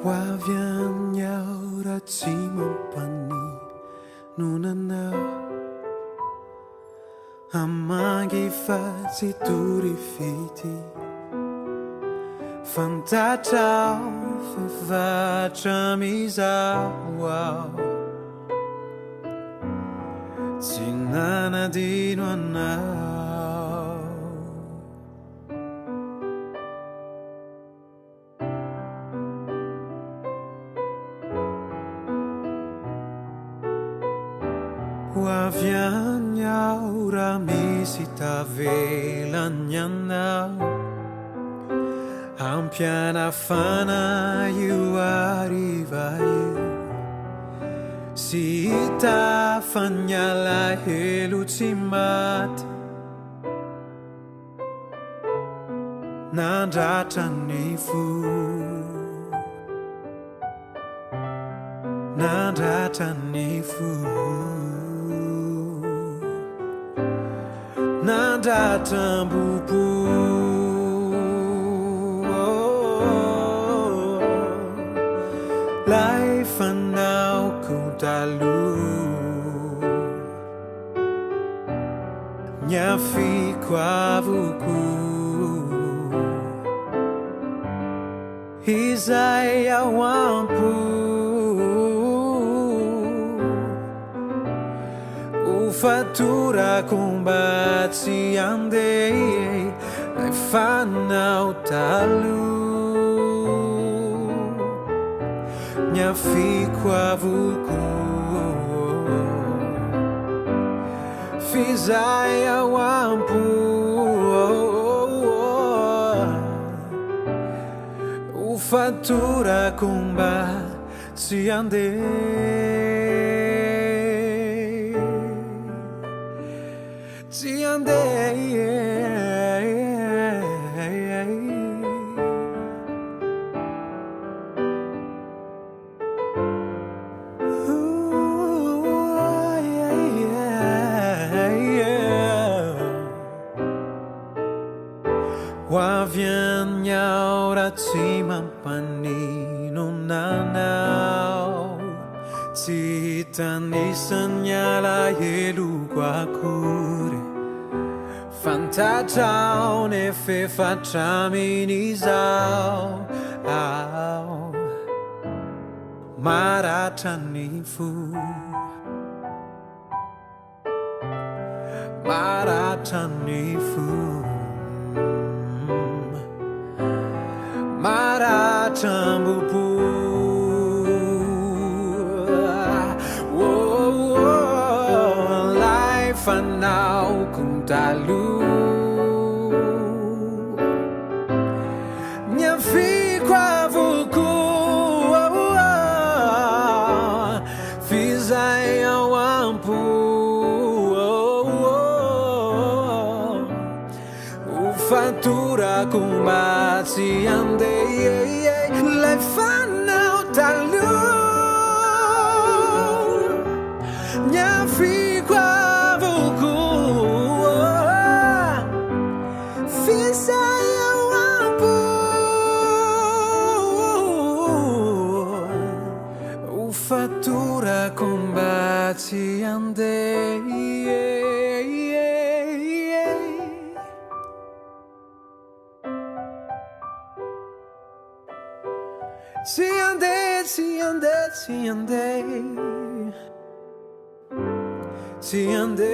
Hoa viên nhau đã chỉ một phần nuna nào amagi fazi turi fiti fantachao fachamizao sinana di nuanao Wavianya urami sita velanya now Ampiana fana you arriva you Sita fanyala helucimat Nandratra nifu Nandratra nifu Nandratra mbubu Life now kuntalu Nyafi kwavuku Isaiah wampu Ufatura combati andei Lai fanau talu Nyafikwa vuku Fizaya wampu Ufatura combati andei Wavianya ora cima panino nanau Citani senyala yelu guacure Fantachao ne fe facciaminizao Maratanifu Maratanifu Maratambupu Life and now kuntalu Nyafi kwavuku Fizaya wampu Ufatura kumbati ande Life now talu Nyafi kwavuku Fizaya wampu Ufatura kumbati ande Tiande,